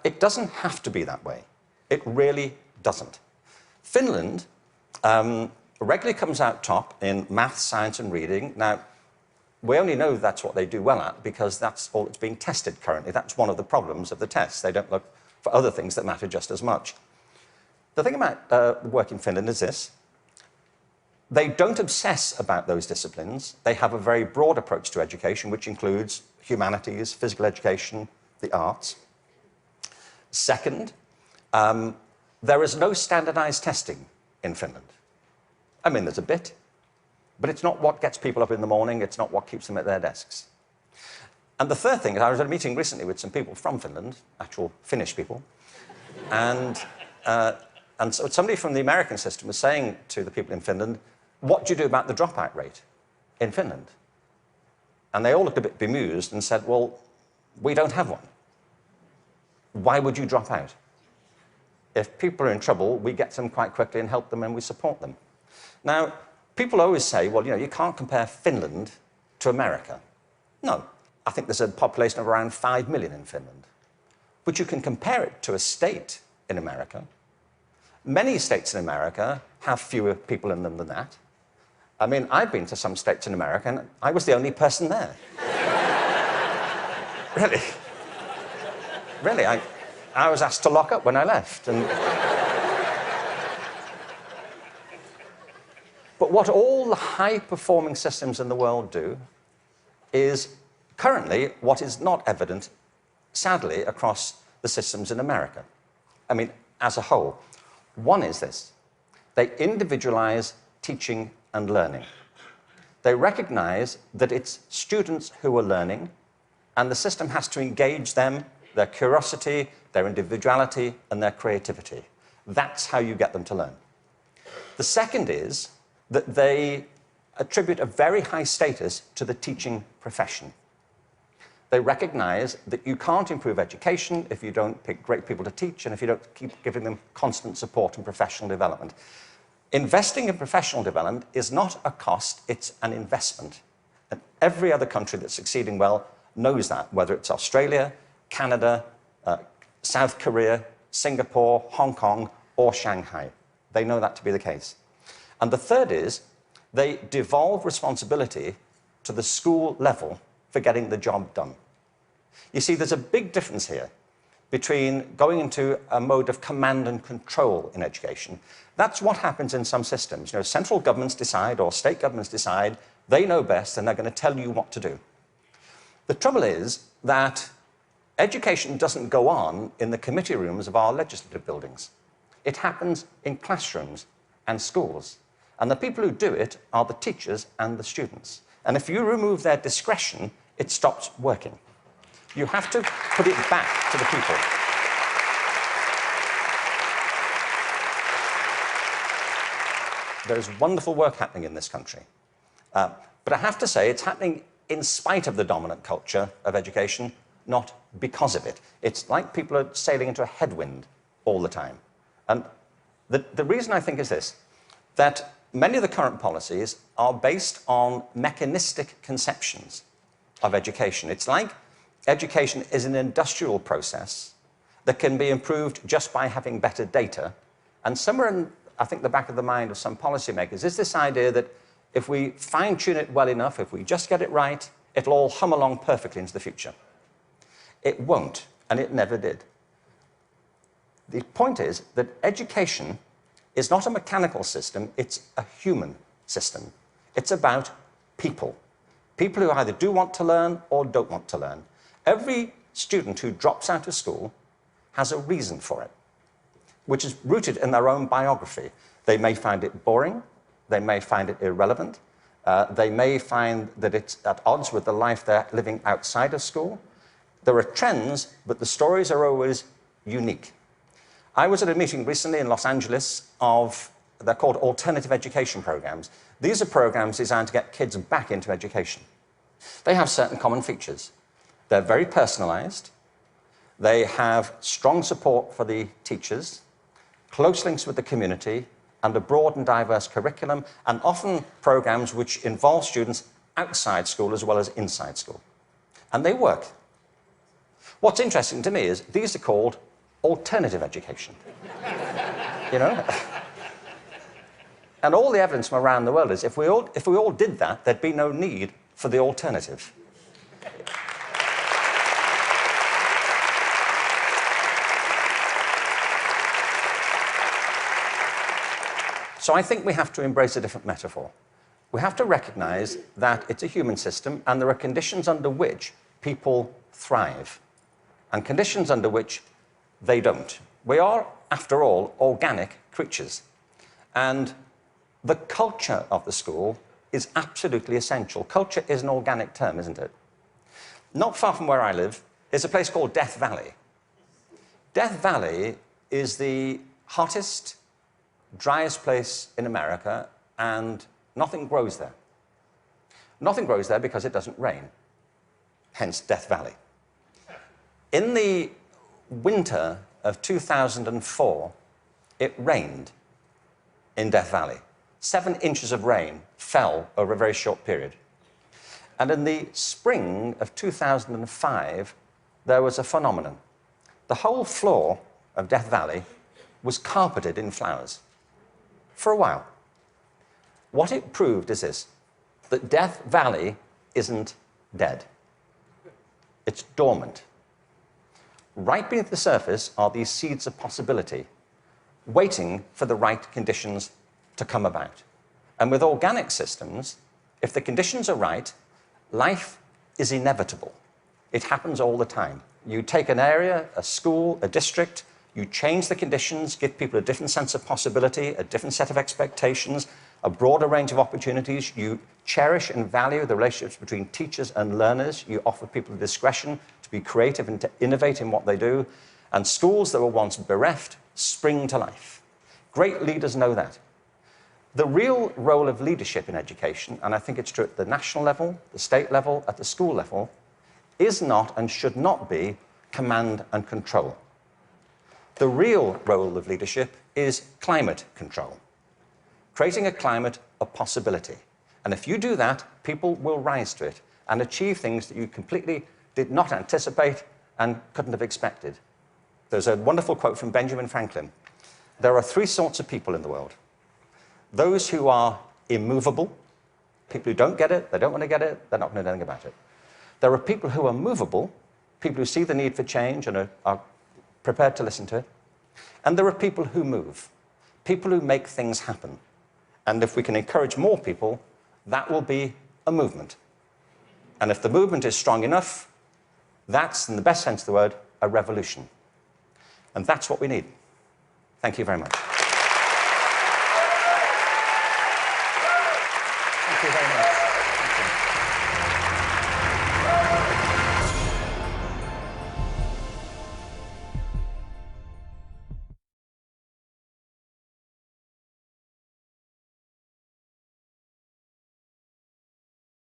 it doesn't have to be that way. It really doesn't. Finland regularly comes out top in math, science, and reading. Now, we only know that's what they do well at because that's all that's being tested currently. That's one of the problems of the tests. They don't look for other things that matter just as much. The thing about work in Finland is this. They don't obsess about those disciplines. They have a very broad approach to education, which includes humanities, physical education, the arts. Second, there is no standardized testing in Finland. I mean, there's a bit, but it's not what gets people up in the morning. It's not what keeps them at their desks. And the third thing is I was at a meeting recently with some people from Finland, actual Finnish people, and so somebody from the American system was saying to the people in Finland, what do you do about the dropout rate in Finland? And they all looked a bit bemused and said, well, we don't have one. Why would you drop out? If people are in trouble, we get them quite quickly and help them and we support them. Now, people always say, well, you can't compare Finland to America. No, I think there's a population of around 5 million in Finland. But you can compare it to a state in America. Many states in America have fewer people in them than that. I mean, I've been to some states in America and I was the only person there. Really. Really, I was asked to lock up when I left. But what all the high-performing systems in the world do is currently what is not evident, sadly, across the systems in America. I mean, as a whole. One is this. They individualize teaching and learning. They recognize that it's students who are learning, and the system has to engage them, their curiosity, their individuality, and their creativity. That's how you get them to learn. The second is that they attribute a very high status to the teaching profession. They recognize that you can't improve education if you don't pick great people to teach and if you don't keep giving them constant support and professional development. Investing in professional development is not a cost, it's an investment. And every other country that's succeeding well knows that, whether it's Australia, Canada, South Korea, Singapore, Hong Kong, or Shanghai. They know that to be the case. And the third is they devolve responsibility to the school level for getting the job done. You see, there's a big difference here between going into a mode of command and control in education. That's what happens in some systems. Central governments decide or state governments decide, they know best and they're going to tell you what to do. The trouble is that education doesn't go on in the committee rooms of our legislative buildings. It happens in classrooms and schools. And the people who do it are the teachers and the students. And if you remove their discretion, it stops working. You have to put it back to the people. There's wonderful work happening in this country. But I have to say, it's happening in spite of the dominant culture of education, not because of it. It's like people are sailing into a headwind all the time. And the reason I think is this, that many of the current policies are based on mechanistic conceptions of education. It's like education is an industrial process that can be improved just by having better data. And somewhere in, I think, the back of the mind of some policymakers is this idea that if we fine-tune it well enough, if we just get it right, it'll all hum along perfectly into the future. It won't, and it never did. The point is that education is not a mechanical system, it's a human system. It's about people. People who either do want to learn or don't want to learn. Every student who drops out of school has a reason for it, which is rooted in their own biography. They may find it boring, they may find it irrelevant, they may find that it's at odds with the life they're living outside of school. There are trends, but the stories are always unique. I was at a meeting recently in Los Angeles they're called alternative education programs. These are programs designed to get kids back into education. They have certain common features. They're very personalized. They have strong support for the teachers, close links with the community, and a broad and diverse curriculum, and often programs which involve students outside school as well as inside school. And they work. What's interesting to me is these are called alternative education. You know? And all the evidence from around the world is if we all did that, there'd be no need for the alternative. So I think we have to embrace a different metaphor. We have to recognize that it's a human system and there are conditions under which people thrive and conditions under which they don't. We are, after all, organic creatures. And the culture of the school is absolutely essential. Culture is an organic term, isn't it? Not far from where I live is a place called Death Valley. Death Valley is the hottest, driest place in America, and nothing grows there. Nothing grows there because it doesn't rain, hence Death Valley. In the winter of 2004, it rained in Death Valley. 7 inches of rain fell over a very short period. And in the spring of 2005, there was a phenomenon. The whole floor of Death Valley was carpeted in flowers for a while. What it proved is this, that Death Valley isn't dead. It's dormant. Right beneath the surface are these seeds of possibility, waiting for the right conditions to come about. And with organic systems, if the conditions are right, life is inevitable. It happens all the time. You take an area, a school, a district, you change the conditions, give people a different sense of possibility, a different set of expectations, a broader range of opportunities. You cherish and value the relationships between teachers and learners. You offer people discretion to be creative and to innovate in what they do. And schools that were once bereft spring to life. Great leaders know that. The real role of leadership in education, and I think it's true at the national level, the state level, at the school level, is not and should not be command and control. The real role of leadership is climate control, creating a climate of possibility. And if you do that, people will rise to it and achieve things that you completely did not anticipate and couldn't have expected. There's a wonderful quote from Benjamin Franklin. There are 3 sorts of people in the world. Those who are immovable, people who don't get it, they don't want to get it, they're not going to do anything about it. There are people who are movable, people who see the need for change and are prepared to listen to it. And there are people who move, people who make things happen. And if we can encourage more people, that will be a movement. And if the movement is strong enough, that's, in the best sense of the word, a revolution. And that's what we need. Thank you very much.